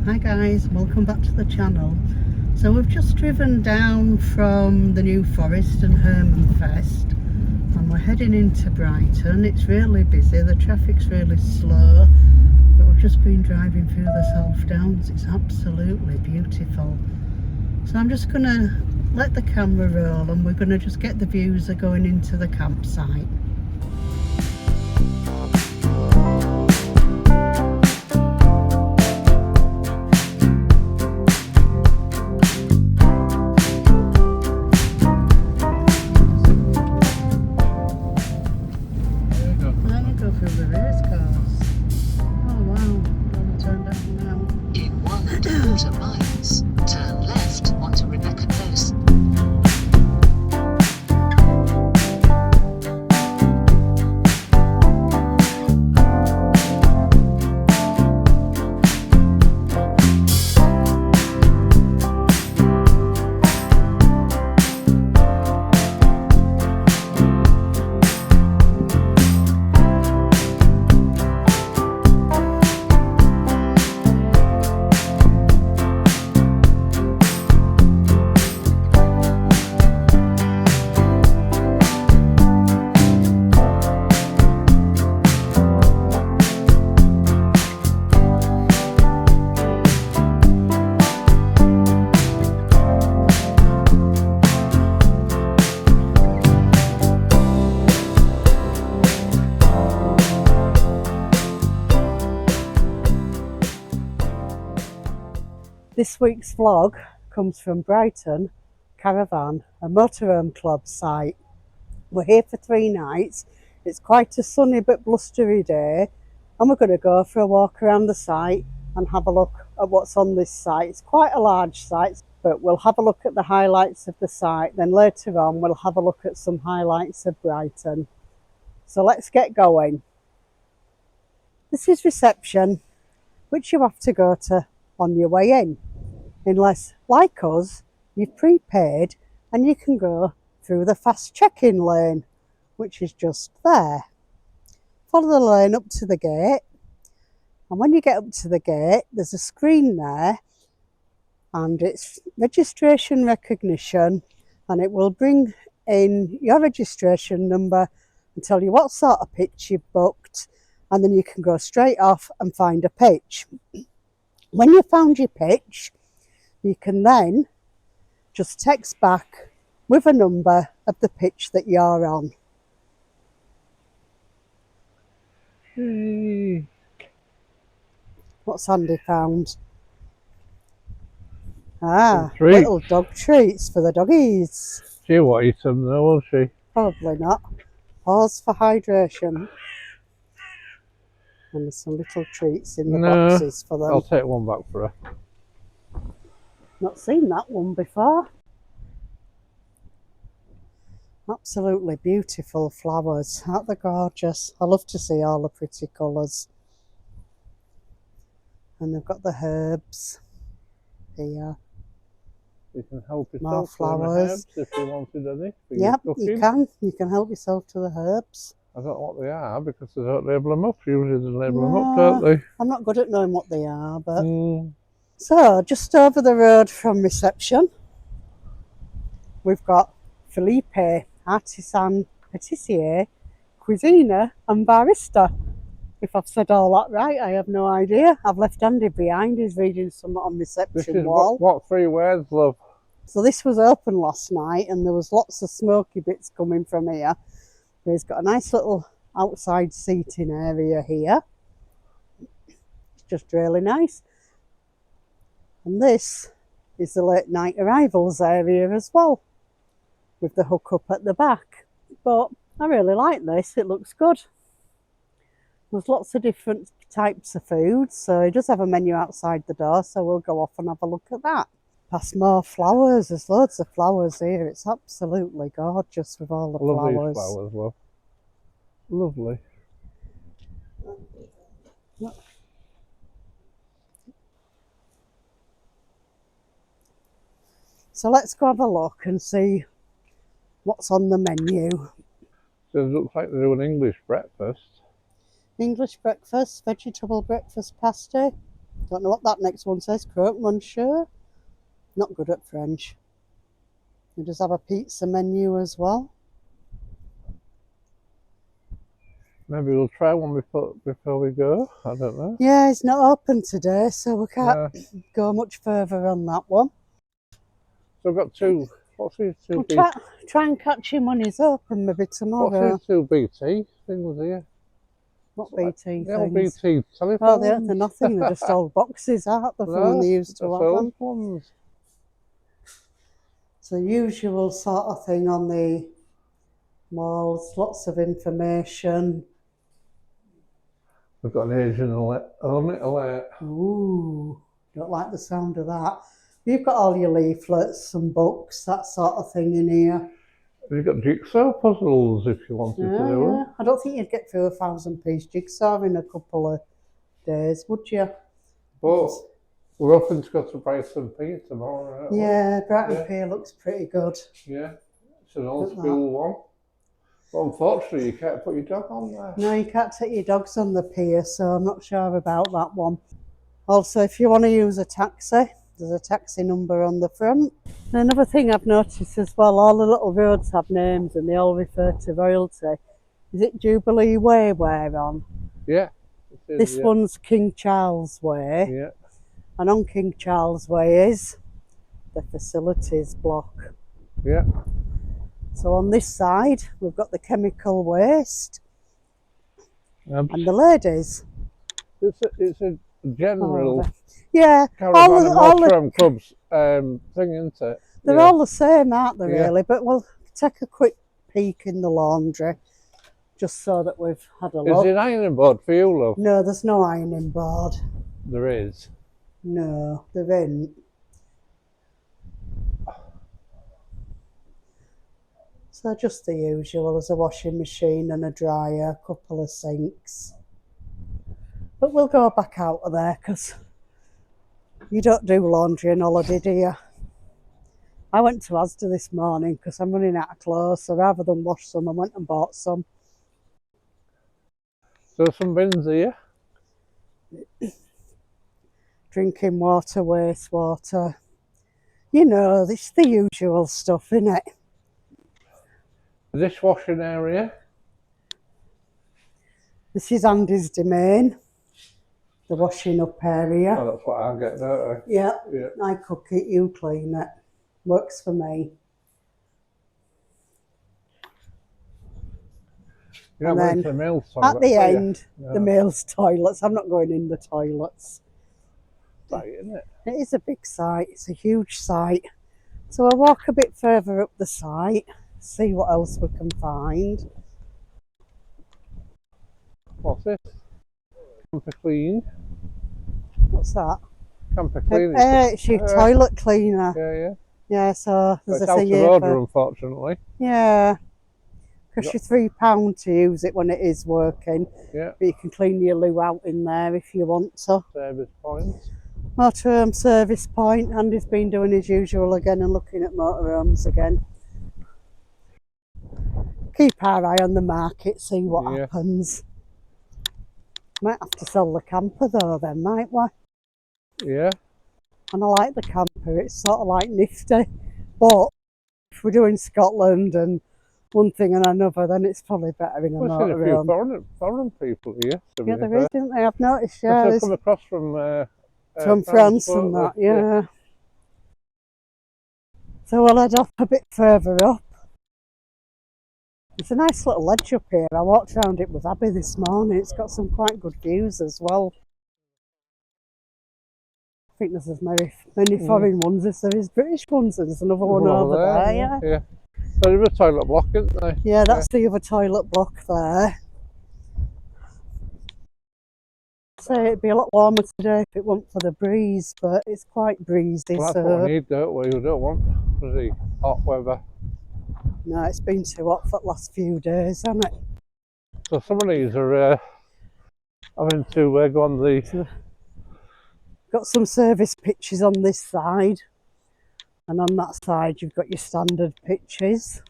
Hi guys, welcome back to the channel. So we've just driven down from the New Forest and Hermanfest and we're heading into Brighton. It's really busy, the traffic's really slow, but we've just been driving through the South Downs. It's absolutely beautiful. So I'm just going to let the camera roll and we're going to just get the views of going into the campsite. This week's vlog comes from Brighton Caravan, a motorhome club site. We're here for 3 nights. It's quite a sunny but blustery day and we're going to go for a walk around the site and have a look at what's on this site. It's quite a large site, but we'll have a look at the highlights of the site. Then later on we'll have a look at some highlights of Brighton. So let's get going. This is reception, which you have to go to on your way in. Unless, like us, you've prepaid and you can go through the fast check-in lane, which is just there. Follow the lane up to the gate, and when you get up to the gate, there's a screen there, and it's registration recognition, and it will bring in your registration number and tell you what sort of pitch you've booked, and then you can go straight off and find a pitch. When you've found your pitch, you can then just text back with a number of the pitch that you're on. What's Andy found? Little dog treats for the doggies. She won't eat them though, will she? Probably not. Pause for hydration. And there's some little treats in the boxes for them. I'll take one back for her. Not seen that one before. Absolutely beautiful flowers. Aren't they gorgeous? I love to see all the pretty colours. And they've got the herbs here. You can help yourself. More flowers. Herbs if you wanted any. Yep, you can. You can help yourself to the herbs. I don't know what they are because they don't label them up. Usually they label them up, don't they? I'm not good at knowing what they are, but... So, just over the road from reception, we've got Phillipe, artisan patissier, cuisiner and barista. If I've said all that right, I have no idea. I've left Andy behind, he's reading something on reception this is wall. What 3 words, love? So this was open last night and there was lots of smoky bits coming from here. He's got a nice little outside seating area here. It's just really nice. And this is the late night arrivals area as well, with the hookup at the back. But I really like this, it looks good. There's lots of different types of food, so he does have a menu outside the door, so we'll go off and have a look at that. Past more flowers, there's loads of flowers here. It's absolutely gorgeous with all the flowers. Love these flowers, love. Lovely. So let's go have a look and see what's on the menu. So it looks like they do an English breakfast. English breakfast, vegetable breakfast pasty. Don't know what that next one says. Croque Monsieur. Not good at French. We just have a pizza menu as well. Maybe we'll try one before we go. I don't know. Yeah, it's not open today, so we can't Yeah. go much further on that one. So we've got two. What's these two? We'll try and catch him when he's open maybe What's tomorrow. these two BT things here? What BT The old things? BT Oh, telephones. they're nothing. They're just old boxes, aren't they, from when they used to have them? Ones. It's the usual sort of thing on the malls. Lots of information. We've got an Asian alert. Ooh, don't like the sound of that. You've got all your leaflets, some books, that sort of thing in here. We've got jigsaw puzzles if you wanted to do them. I don't think you'd get through 1,000-piece jigsaw in a couple of days, would you? But we're hoping to go to Brighton Pier tomorrow, aren't we? Yeah, Brighton Pier looks pretty good. Yeah, it's an old school one. But unfortunately, you can't put your dog on there. No, you can't take your dogs on the pier, so I'm not sure about that one. Also, if you want to use a taxi, there's a taxi number on the front. And another thing I've noticed as well, all the little roads have names and they all refer to royalty. Is it Jubilee Way we're on? Yeah. This one's King Charles Way. Yeah. And on King Charles Way is the facilities block. Yeah. So on this side, we've got the chemical waste and the ladies. It's a general yeah, caravan and motorhome clubs thing, isn't it? They're all the same, aren't they, really? But we'll take a quick peek in the laundry, just so that we've had a look. Is there an ironing board for you, love? No, there's no ironing board. There is. No, there isn't. So just the usual, there's a washing machine and a dryer, a couple of sinks. But we'll go back out of there because you don't do laundry on holiday, do you? I went to Asda this morning because I'm running out of clothes, so rather than wash some, I went and bought some. So some bins here. Drinking water, wastewater. You know, it's the usual stuff, innit? Dishwashing area. This is Andy's domain, the washing up area. Oh, that's what I get, don't I? Yeah, yeah. I cook it, you clean it. Works for me. You don't and go to the male's toilet, at the end, no. the male's toilets. I'm not going in the toilets. Site, isn't it? It is a big site. It's a huge site. So I'll walk a bit further up the site, see what else we can find. What's this? Camper clean. What's that? Camper clean. It's your toilet cleaner. Yeah. Yeah, so there's it's a out of order, unfortunately. Yeah. Costs you £3 to use it when it is working. Yeah. But you can clean your loo out in there if you want to. Service points. Motorhome service point. Andy's been doing his usual again and looking at motorhomes again. Keep our eye on the market, see what happens. Might have to sell the camper though then, might we? Yeah. And I like the camper, it's sort of like nifty. But if we're doing Scotland and one thing and another, then it's probably better in a motorhome. There's a few foreign people here. Yeah, there is, isn't there? I've noticed, yeah. They've come across from France and that, yeah. So we'll head off a bit further up. It's a nice little ledge up here. I walked around it with Abby this morning. It's got some quite good views as well. I think there's as many foreign ones as there is British ones. There's another one over there, yeah. So there's a toilet block, isn't there? Yeah, that's the other toilet block there. So it'd be a lot warmer today if it weren't for the breeze, but it's quite breezy. Well, that's what we need, don't we? We don't want really hot weather. No, it's been too hot for the last few days, hasn't it? So some of these are having to go on the... Got some service pitches on this side, and on that side you've got your standard pitches.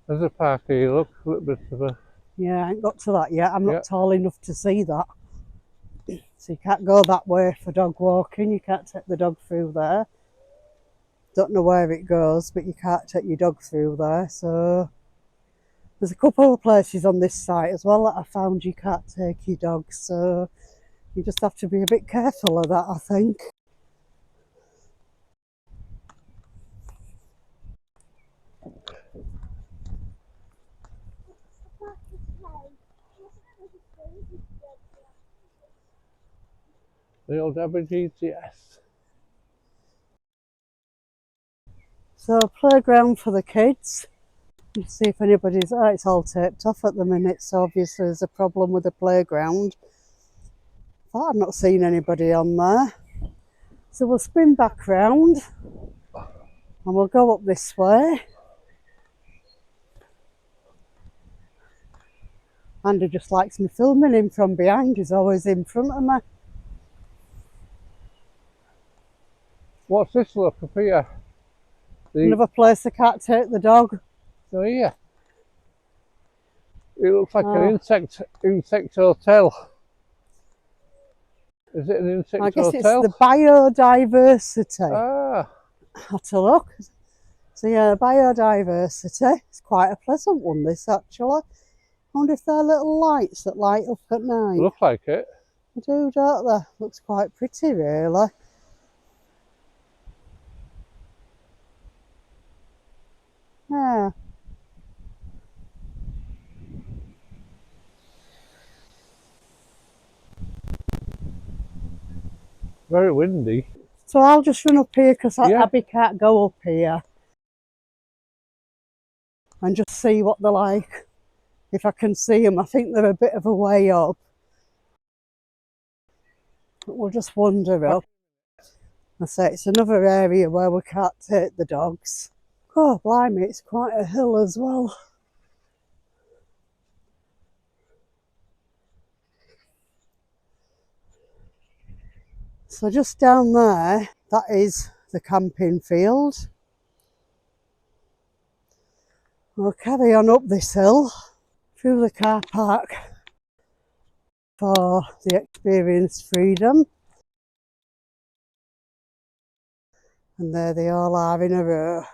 There's a park here, look, a little bit of a... Yeah, I ain't got to that yet. I'm Yeah. not tall enough to see that. So you can't go that way for dog walking. You can't take the dog through there. Don't know where it goes, but you can't take your dog through there. So there's a couple of places on this site as well that I found you can't take your dog. So you just have to be a bit careful of that, I think. The old Abbey GTS. So playground for the kids. Let's see if anybody's... Oh, it's all taped off at the minute, so obviously there's a problem with the playground. But I've not seen anybody on there. So we'll spin back round and we'll go up this way. Andy just likes me filming him from behind. He's always in front of me. What's this look up here? Another place I can't take the dog. So here. It looks like an insect hotel. Is it an insect hotel? I guess it's the biodiversity. Ah. Have to look. So yeah, biodiversity. It's quite a pleasant one, this actually. I wonder if they're little lights that light up at night. Look like it. They do, don't they? Looks quite pretty, really. Yeah. Very windy. So I'll just run up here because Yeah. Abby can't go up here. And just see what they're like. If I can see them. I think they're a bit of a way up. But we'll just wander up. I say it's another area where we can't take the dogs. Oh, blimey, it's quite a hill as well. So just down there, that is the camping field. We'll carry on up this hill through the car park for the Experience Freedom. And there they all are in a row.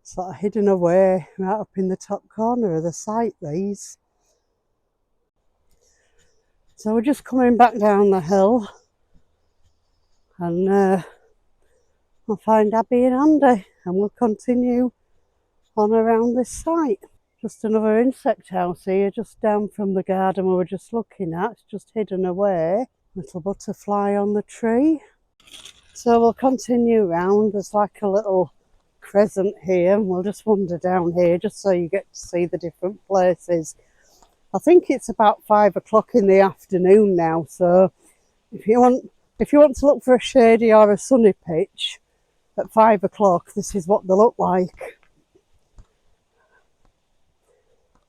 Sort of hidden away right up in the top corner of the site, these. So we're just coming back down the hill and I'll find Abby and Andy and we'll continue on around this site. Just another insect house here, just down from the garden we were just looking at. It's just hidden away. Little butterfly on the tree. So we'll continue round. There's like a little crescent here and we'll just wander down here just so you get to see the different places. I think it's about 5 o'clock in the afternoon now, so if you want to look for a shady or a sunny pitch at 5 o'clock, this is what they look like.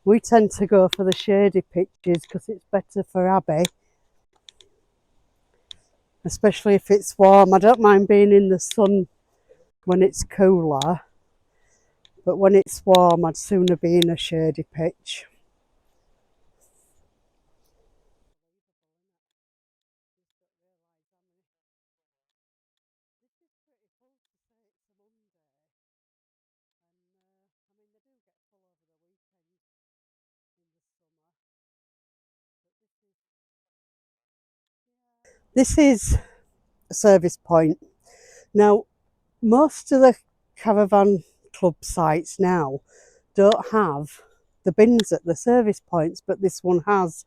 We tend to go for the shady pitches because it's better for Abby, especially if it's warm. I don't mind being in the sun when it's cooler, but when it's warm I'd sooner be in a shady pitch. This is a service point. Now, most of the caravan club sites now don't have the bins at the service points, but this one has.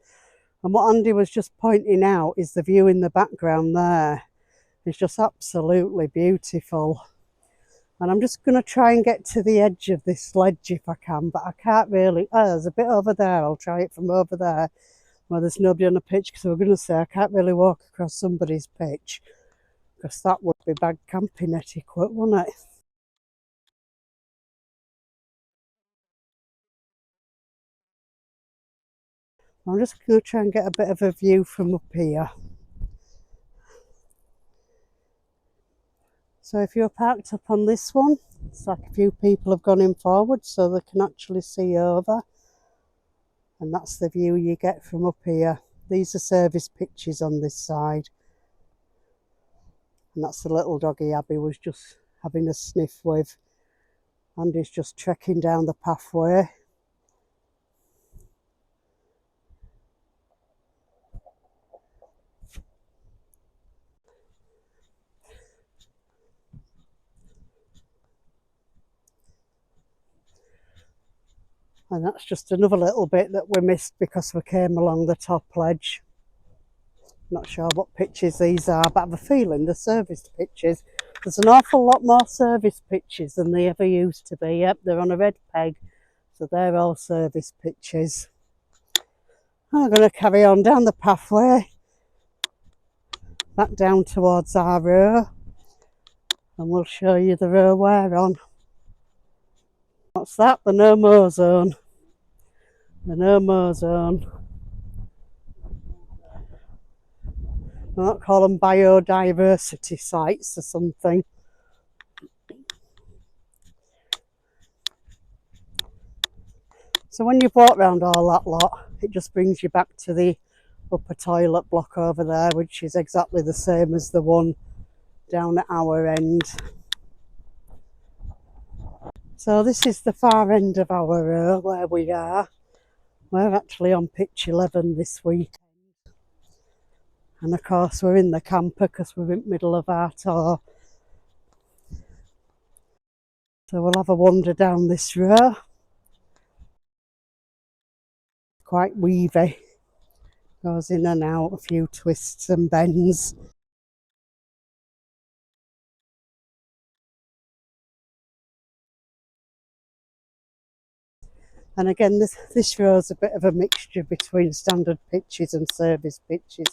And what Andy was just pointing out is the view in the background there. It's just absolutely beautiful. And I'm just going to try and get to the edge of this ledge if I can, but I can't really. Oh, there's a bit over there. I'll try it from over there where there's nobody on the pitch, because I was going to say I can't really walk across somebody's pitch because that would be bad camping etiquette, wouldn't it? I'm just going to try and get a bit of a view from up here. So if you're parked up on this one, It's like a few people have gone in forward so they can actually see over. And that's the view you get from up here. These are service pitches on this side. And that's the little doggy Abby was just having a sniff with. Andy's just trekking down the pathway. And that's just another little bit that we missed because we came along the top ledge. Not sure what pitches these are, but I have a feeling they're service pitches. There's an awful lot more service pitches than they ever used to be. Yep, they're on a red peg, so they're all service pitches. I'm going to carry on down the pathway, back down towards our row, and we'll show you the row we're on. What's that? The no-mow zone. The no-mow zone. I might call them biodiversity sites or something. So when you've walked around all that lot, it just brings you back to the upper toilet block over there, which is exactly the same as the one down at our end. So this is the far end of our row where we are. We're actually on pitch 11 this week. And of course we're in the camper because we're in the middle of our tour. So we'll have a wander down this row. Quite weavy. Goes in and out, a few twists and bends. And again, this row is a bit of a mixture between standard pitches and service pitches.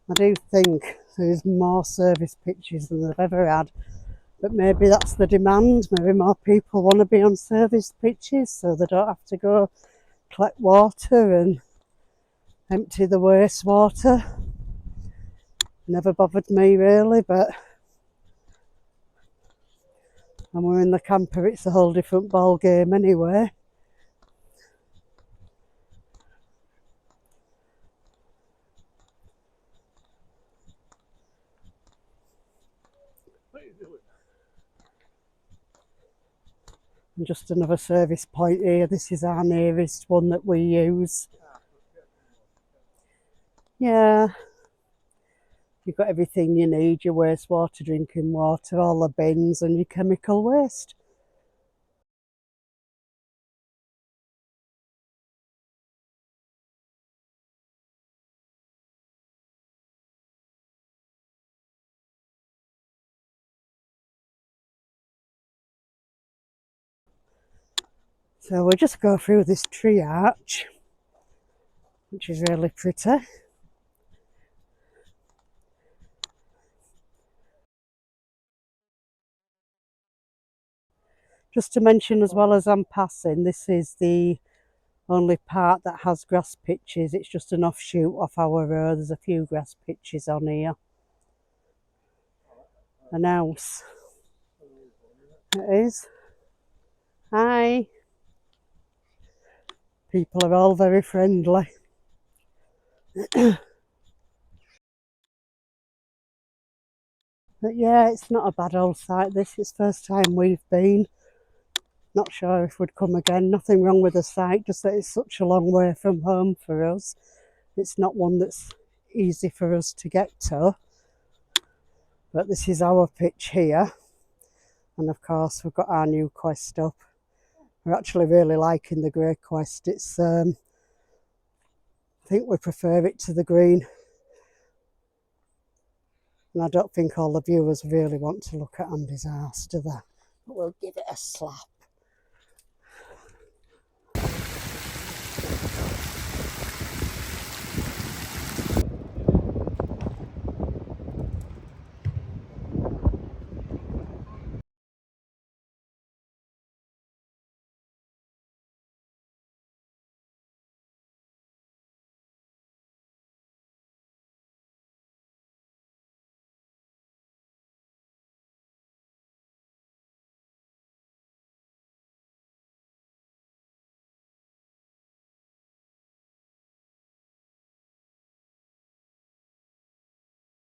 I do think there's more service pitches than they've ever had, but maybe that's the demand. Maybe more people want to be on service pitches so they don't have to go collect water and empty the wastewater. Never bothered me really, but when we're in the camper it's a whole different ball game anyway. And just another service point here. This is our nearest one that we use. Yeah, you've got everything you need, your wastewater, drinking water, all the bins and your chemical waste. So we'll just go through this tree arch, which is really pretty. Just to mention as well as I'm passing, this is the only part that has grass pitches. It's just an offshoot off our road. There's a few grass pitches on here. An house. It is. Hi. People are all very friendly. But yeah, it's not a bad old site this. It's the first time we've been. Not sure if we'd come again. Nothing wrong with the site, just that it's such a long way from home for us. It's not one that's easy for us to get to. But this is our pitch here. And of course we've got our new quest up. We're actually really liking the grey quest. It's I think we prefer it to the green. And I don't think all the viewers really want to look at Andy's arse, do they? But we'll give it a slap.